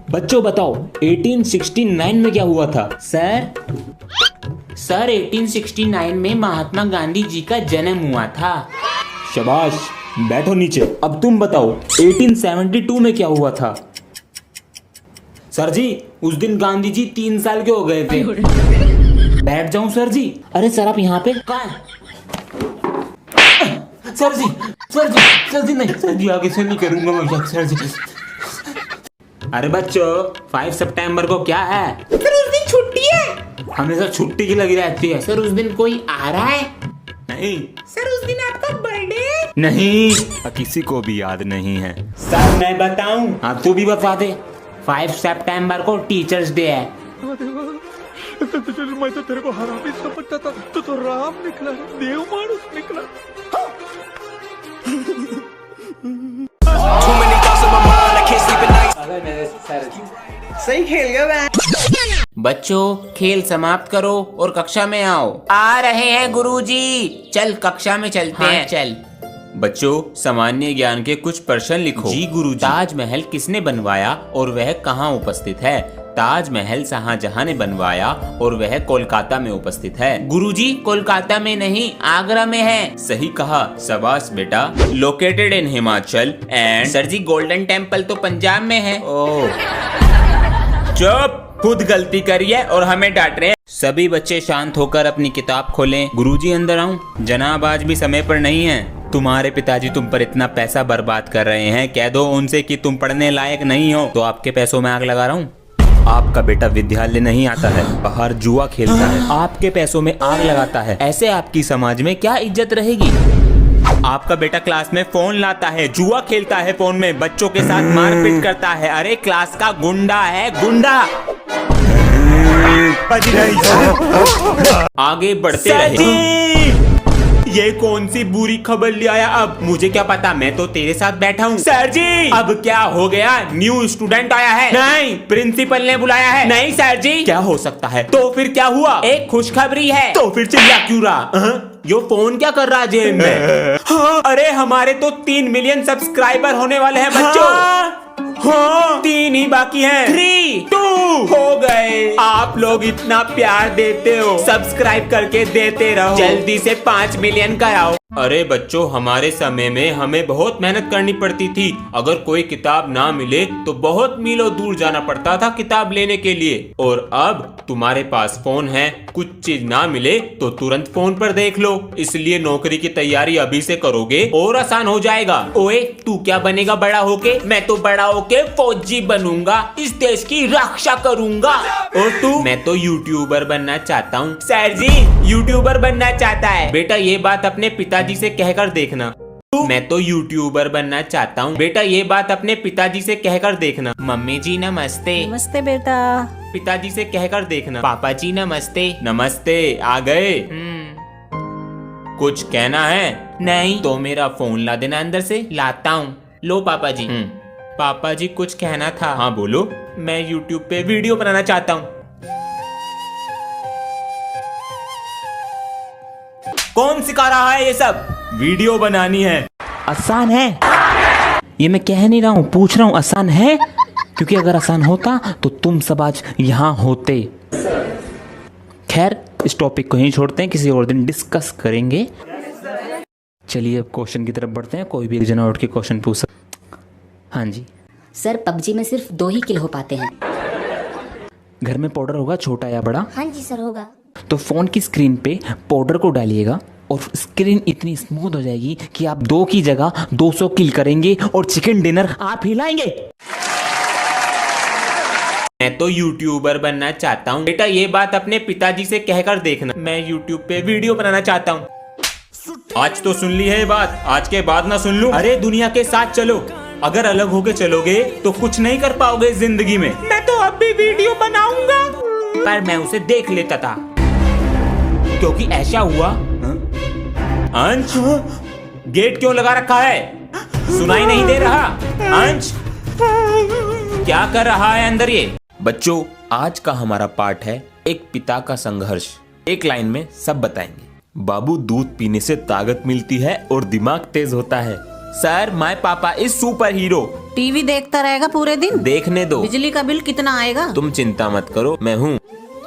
बच्चों बताओ 1869 में क्या हुआ था? सर 1869 में महात्मा गांधी जी का जन्म हुआ था। शाबाश, बैठो नीचे। अब तुम बताओ 1872 में क्या हुआ था? सर जी उस दिन गांधी जी 3 साल के हो गए थे। बैठ जाऊं सर जी? अरे सर आप यहाँ पे? कहाँ? सर जी नहीं, सर जी आगे से नहीं करूंगा मैं सर जी। अरे बच्चों 5 सितंबर को क्या है? सर उस दिन छुट्टी है। हमेशा छुट्टी की लगी रहती है। सर उस दिन कोई आ रहा है? नहीं। सर उस दिन आपका बर्थडे है। नहीं। किसी को भी याद नहीं है। सर मैं बताऊं? हाँ तू भी बता दे। 5 सितंबर को टीचर्स डे है। मैं तो तेरे को हरामी समझता था, तो राम निकला, देव मानुस निकला। सही खेल गया मैं। बच्चों खेल समाप्त करो और कक्षा में आओ। आ रहे हैं गुरुजी। चल कक्षा में चलते हैं। चल बच्चों सामान्य ज्ञान के कुछ प्रश्न लिखो। जी गुरुजी। ताजमहल किसने बनवाया और वह कहाँ उपस्थित है? ताजमहल शाहजहां ने बनवाया और वह कोलकाता में उपस्थित है। गुरुजी कोलकाता में नहीं आगरा में है। सही कहा, शाबाश बेटा। Located in Himachal and sir ji golden temple तो पंजाब में है। ओह चुप, खुद गलती करी है और हमें डांट रहे हैं। सभी बच्चे शांत होकर अपनी किताब खोलें। गुरुजी अंदर आऊं? जनाब आज भी समय पर नहीं है। तुम्हारे पिताजी तुम पर इतना पैसा बर्बाद कर रहे हैं, कह दो उनसे कि तुम पढ़ने लायक नहीं हो। तो आपके पैसों में आग लगा रहा हूँ। आपका बेटा विद्यालय नहीं आता है, बाहर जुआ खेलता है, आपके पैसों में आग लगाता है। ऐसे आपकी समाज में क्या इज्जत रहेगी? आपका बेटा क्लास में फोन लाता है, जुआ खेलता है फोन में, बच्चों के साथ मारपीट करता है। अरे क्लास का गुंडा है, गुंडा। आगे बढ़ते रहे। ये कौन सी बुरी खबर ले आया? अब मुझे क्या पता, मैं तो तेरे साथ बैठा हूँ। सर जी अब क्या हो गया? न्यू स्टूडेंट आया है? नहीं, प्रिंसिपल ने बुलाया है। नहीं सर जी। क्या हो सकता है? तो फिर क्या हुआ? एक खुशखबरी है। तो फिर चिल्ला क्यों रहा? यो फोन क्या कर रहा है जेब में? हाँ, अरे हमारे तो 3 मिलियन सब्सक्राइबर होने वाले हैं बच्चों। हाँ 3 ही बाकी हैं। 3, 2 हो गए। आप लोग इतना प्यार देते हो, सब्सक्राइब करके देते रहो। जल्दी से 5 मिलियन कराओ। अरे बच्चों हमारे समय में हमें बहुत मेहनत करनी पड़ती थी। अगर कोई किताब ना मिले तो बहुत मीलों दूर जाना पड़ता था किताब लेने के लिए। और अब तुम्हारे पास फोन है, कुछ चीज ना मिले तो तुरंत फोन पर देख लो। इसलिए नौकरी की तैयारी अभी से करोगे और आसान हो जाएगा। ओए तू क्या बनेगा बड़ा होके? मैं तो बड़ा होके फौजी बनूंगा, इस देश की रक्षा करूंगा। और तू? मैं तो यूट्यूबर बनना चाहता हूँ। सर जी यूट्यूबर बनना चाहता है? बेटा ये बात अपने पिताजी से कहकर देखना। मैं तो यूट्यूबर बनना चाहता हूँ। बेटा ये बात अपने पिताजी से कहकर देखना। मम्मी जी नमस्ते। नमस्ते बेटा। पिताजी से कहकर देखना। पापा जी नमस्ते। नमस्ते, आ गए? कुछ कहना है? नहीं। तो मेरा फोन ला देना अंदर से। लाता हूँ। लो पापा जी। पापा जी कुछ कहना था। हाँ बोलो। मैं YouTube पे वीडियो बनाना चाहता हूँ। कौन सिखा रहा है ये सब? वीडियो बनानी है। आसान है? ये मैं कह नहीं रहा हूँ, पूछ रहा हूँ आसान है? क्योंकि अगर आसान होता तो तुम सब आज यहाँ होते। खैर इस टॉपिक को यहीं छोड़ते हैं, किसी और दिन डिस्कस करेंगे। चलिए अब क्वेश्चन की तरफ बढ़ते हैं। कोई भी एक जना उठ के क्वेश्चन पूछ सकता। हाँ जी सर पबजी में सिर्फ 2 ही किल हो पाते हैं। घर में पाउडर होगा छोटा या बड़ा? हाँ जी सर होगा। तो फोन की स्क्रीन पे पाउडर को डालिएगा और स्क्रीन इतनी स्मूथ हो जाएगी कि आप 2 की जगह 200 किल करेंगे और चिकन डिनर आप ही लाएंगे। मैं तो यूट्यूबर बनना चाहता हूँ। बेटा ये बात अपने पिताजी से कहकर देखना। मैं यूट्यूब पे वीडियो बनाना चाहता हूँ। आज तो सुन ली है ये बात, आज के बाद ना सुन लूं? अरे दुनिया के साथ चलो, अगर अलग होके चलोगे तो कुछ नहीं कर पाओगे जिंदगी में। मैं तो अब भी वीडियो बनाऊंगा, पर मैं उसे देख लेता था क्योंकि ऐसा हुआ। अंश गेट क्यों लगा रखा है? सुनाई नहीं दे रहा? अंश क्या कर रहा है अंदर ये? बच्चों आज का हमारा पाठ है एक पिता का संघर्ष। एक लाइन में सब बताएंगे। बाबू दूध पीने से ताकत मिलती है और दिमाग तेज होता है। सर माय पापा इज सुपर हीरो। टीवी देखता रहेगा पूरे दिन? देखने दो। बिजली का बिल कितना आएगा? तुम चिंता मत करो, मैं हूँ।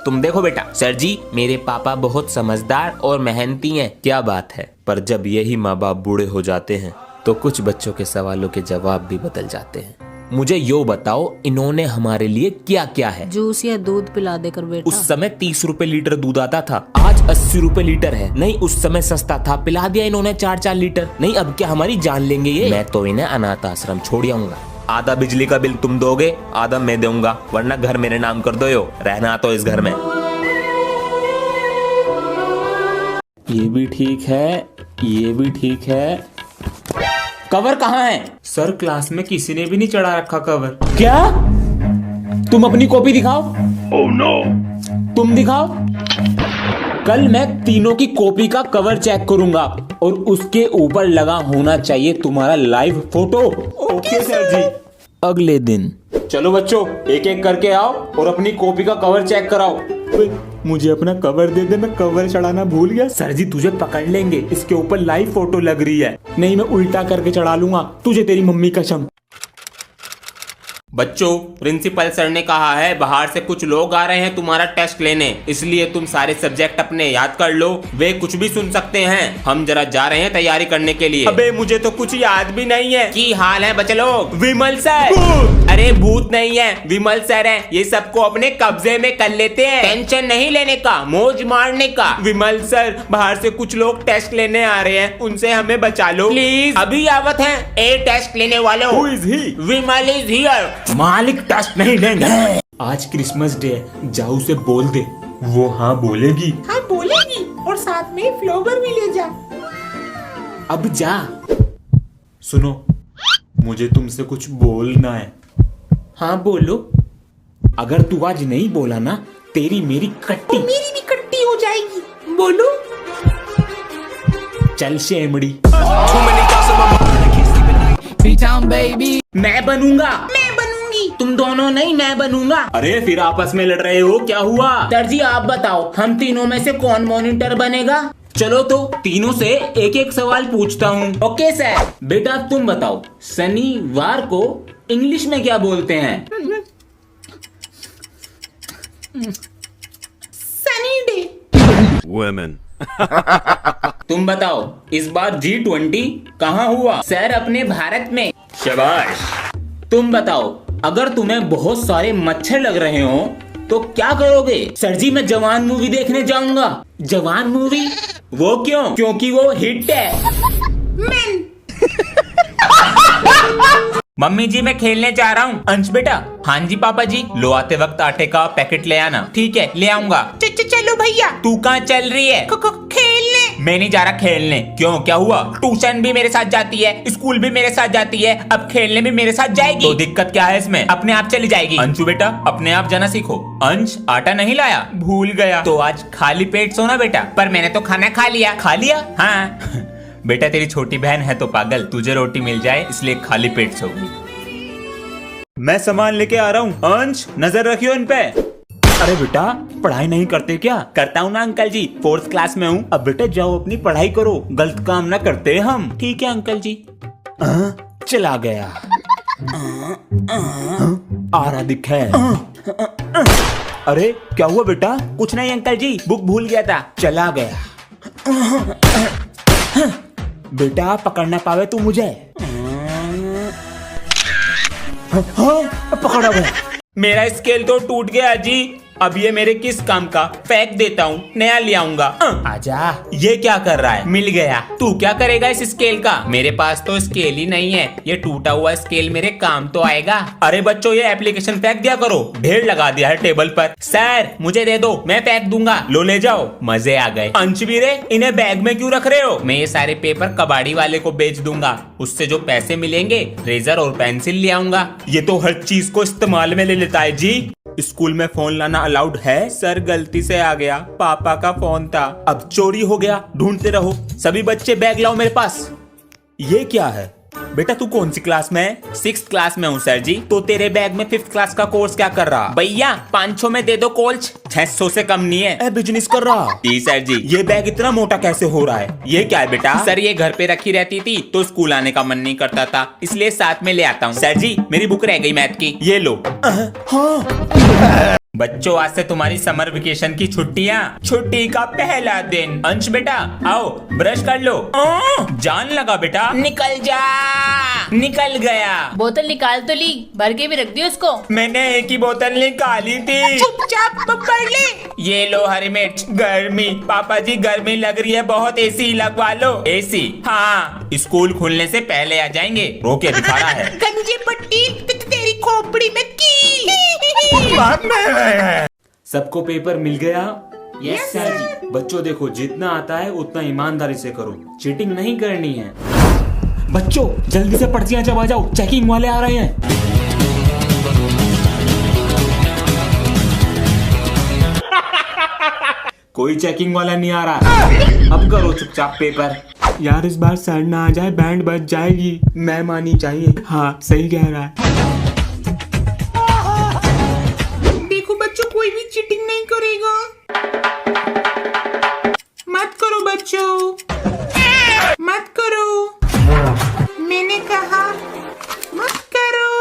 तुम देखो बेटा। सर जी मेरे पापा बहुत समझदार और मेहनती हैं। क्या बात है, पर जब यही माँ बाप बूढ़े हो जाते हैं तो कुछ बच्चों के सवालों के जवाब भी बदल जाते हैं। मुझे यो बताओ, इन्होंने हमारे लिए क्या क्या है? जूस या दूध पिला देकर बेटा। उस समय 30 रुपए लीटर दूध आता था, आज 80 रुपए लीटर है। नहीं उस समय सस्ता था, पिला दिया इन्होंने 4-4 लीटर। नहीं अब क्या हमारी जान लेंगे ये? मैं तो इन्हें अनाथ आश्रम छोड़ आऊंगा। आधा बिजली का बिल तुम दोगे, आधा मैं दूंगा, वरना घर मेरे नाम कर दो। यो रहना तो इस घर में। ये भी ठीक है, ये भी ठीक है। कवर कहाँ है? सर क्लास में किसी ने भी नहीं चढ़ा रखा कवर। क्या? तुम अपनी कॉपी दिखाओ। Oh no. तुम दिखाओ। कल मैं तीनों की कॉपी का कवर चेक करूंगा और उसके ऊपर लगा होना चाहिए तुम्हारा लाइव फोटो। ओके सर जी। अगले दिन चलो बच्चों, एक एक करके आओ और अपनी कॉपी का कवर चेक कराओ। मुझे अपना कवर दे दे, मैं कवर चढ़ाना भूल गया। सर जी तुझे पकड़ लेंगे, इसके ऊपर लाइव फोटो लग रही है। नहीं मैं उल्टा करके चढ़ा लूंगा, तुझे तेरी मम्मी कसम। बच्चों प्रिंसिपल सर ने कहा है बाहर से कुछ लोग आ रहे हैं तुम्हारा टेस्ट लेने, इसलिए तुम सारे सब्जेक्ट अपने याद कर लो। वे कुछ भी सुन सकते हैं। हम जरा जा रहे हैं तैयारी करने के लिए। अबे मुझे तो कुछ याद भी नहीं है। की हाल है बच्चे लोग? विमल सर। अरे भूत नहीं है, विमल सर है। ये सबको अपने कब्जे में कर लेते हैं। टेंशन नहीं लेने का, मौज मारने का। विमल सर बाहर से कुछ लोग टेस्ट लेने आ रहे हैं, उनसे हमें बचा लो प्लीज। अभी आवत है। ए टेस्ट लेने वालों। Who is he? Vimal is here. मालिक टेस्ट नहीं लेंगे। आज क्रिसमस डे है, जाओ से बोल दे। वो हाँ बोलेगी। हाँ बोलेगी, और साथ में फ्लावर भी ले जा। अब जा। सुनो मुझे तुमसे कुछ बोलना है। हाँ बोलो। अगर तू आज नहीं बोला ना, तेरी मेरी कट्टी। मेरी भी कट्टी हो जाएगी। बोलो। चल शेमड़ी। मैं बनूंगा। मैं बनूंगी। तुम दोनों नहीं, मैं बनूंगा। अरे फिर आपस में लड़ रहे हो, क्या हुआ? सर जी आप बताओ, हम तीनों में से कौन मॉनिटर बनेगा? चलो तो तीनों से एक एक सवाल पूछता हूँ। Okay sir. बेटा तुम बताओ, शनिवार को इंग्लिश में क्या बोलते हैं? Sunny day. Women. तुम बताओ, इस बार G20 कहाँ हुआ? सर अपने भारत में। शाबाश। तुम बताओ, अगर तुम्हें बहुत सारे मच्छर लग रहे हो तो क्या करोगे? सर जी मैं जवान मूवी देखने जाऊंगा। जवान मूवी? वो क्यों? क्योंकि वो हिट है। मैन। मम्मी जी मैं खेलने जा रहा हूँ। अंश बेटा। हाँ जी पापा जी। लो आते वक्त आटे का पैकेट ले आना। ठीक है ले आऊंगा। चलो भैया। तू कहाँ चल रही है? खेलने। मैं नहीं जा रहा खेलने। क्यों क्या हुआ? ट्यूशन भी मेरे साथ जाती है, स्कूल भी मेरे साथ जाती है, अब खेलने भी मेरे साथ जाएगी। तो दिक्कत क्या है इसमें? अपने आप चली जाएगी। अंशु बेटा अपने आप जाना सीखो। अंश आटा नहीं लाया? भूल गया। तो आज खाली पेट सोना बेटा। पर मैंने तो खाना खा लिया। खा लिया? हाँ। बेटा तेरी छोटी बहन है तो पागल, तुझे रोटी मिल जाए इसलिए खाली पेट सो गई। मैं सामान लेके आ रहा हूँ। अंश नजर रखियो इन पे। अरे बेटा पढ़ाई नहीं करते क्या? करता हूँ ना अंकल जी, 4th क्लास में हूँ। अब बेटा जाओ अपनी पढ़ाई करो, गलत काम ना करते हम। ठीक है अंकल जी। चला गया। आ रहा दिखा है। अरे क्या हुआ बेटा? कुछ नहीं अंकल जी, बुक भूल गया था। चला गया। बेटा पकड़ ना पावे तू मुझे। पकड़ा गया। मेरा स्केल तो टूट गया जी। अब ये मेरे किस काम का? फेंक देता हूँ, नया ले आऊंगा। आजा। ये क्या कर रहा है? मिल गया। तू क्या करेगा इस स्केल का? मेरे पास तो स्केल ही नहीं है, ये टूटा हुआ स्केल मेरे काम तो आएगा। अरे बच्चों ये एप्लीकेशन फेंक दिया करो, ढेर लगा दिया है टेबल पर। सर मुझे दे दो, मैं फेंक दूंगा। लो ले जाओ। मजे आ गए। अंशवीरे इन्हें बैग में क्यों रख रहे हो? मैं ये सारे पेपर कबाड़ी वाले को बेच दूंगा, उससे जो पैसे मिलेंगे रेजर और पेंसिल ले आऊंगा। ये तो हर चीज को इस्तेमाल में ले लेता है जी। स्कूल में फोन लाना अलाउड है? सर गलती से आ गया, पापा का फोन था। अब चोरी हो गया, ढूंढते रहो। सभी बच्चे बैग लाओ मेरे पास। ये क्या है? बेटा तू कौन सी क्लास में है? 6th क्लास में हूँ सर जी। तो तेरे बैग में 5th क्लास का कोर्स क्या कर रहा? भैया 500 में दे दो कोल्च, 600 से कम नहीं है। बिजनेस कर रहा। जी सर जी। ये बैग इतना मोटा कैसे हो रहा है? ये क्या है बेटा? सर ये घर पे रखी रहती थी तो स्कूल आने का मन नहीं करता था, इसलिए साथ में ले आता हूँ। सर जी मेरी बुक रह गई मैथ की, ये लो। हाँ बच्चों आज से तुम्हारी समर वेकेशन की छुट्टियाँ, छुट्टी का पहला दिन। अंश बेटा आओ ब्रश कर लो। जान लगा बेटा, निकल जा। निकल गया। बोतल निकाल तो ली, भर के भी रख दी उसको। मैंने एक ही बोतल निकाली थी। चुपचाप पकड़ ले। ये लो हरी मिर्च। गर्मी पापा जी गर्मी लग रही है बहुत, एसी लगवा लो। एसी हाँ स्कूल खुलने से पहले आ जाएंगे। रोके दिखा रहा है। गंजी पट्टी तेरी खोपड़ी में की। सबको पेपर मिल गया? यस सर जी। बच्चों देखो जितना आता है उतना ईमानदारी से करो, चीटिंग नहीं करनी है। बच्चों जल्दी से पर्चियां चबा जाओ, चेकिंग वाले आ रहे हैं। कोई चेकिंग वाला नहीं आ रहा। अब करो चुपचाप पेपर। यार इस बार सर ना आ जाए, बैंड बज जाएगी। मैम आनी चाहिए। हाँ सही कह रहा है। देखो बच्चों कोई भी चीटिंग नहीं करेगा। मत करो बच्चों, मत करो। मैंने कहा मत करो।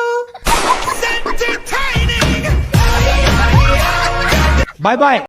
Bye bye.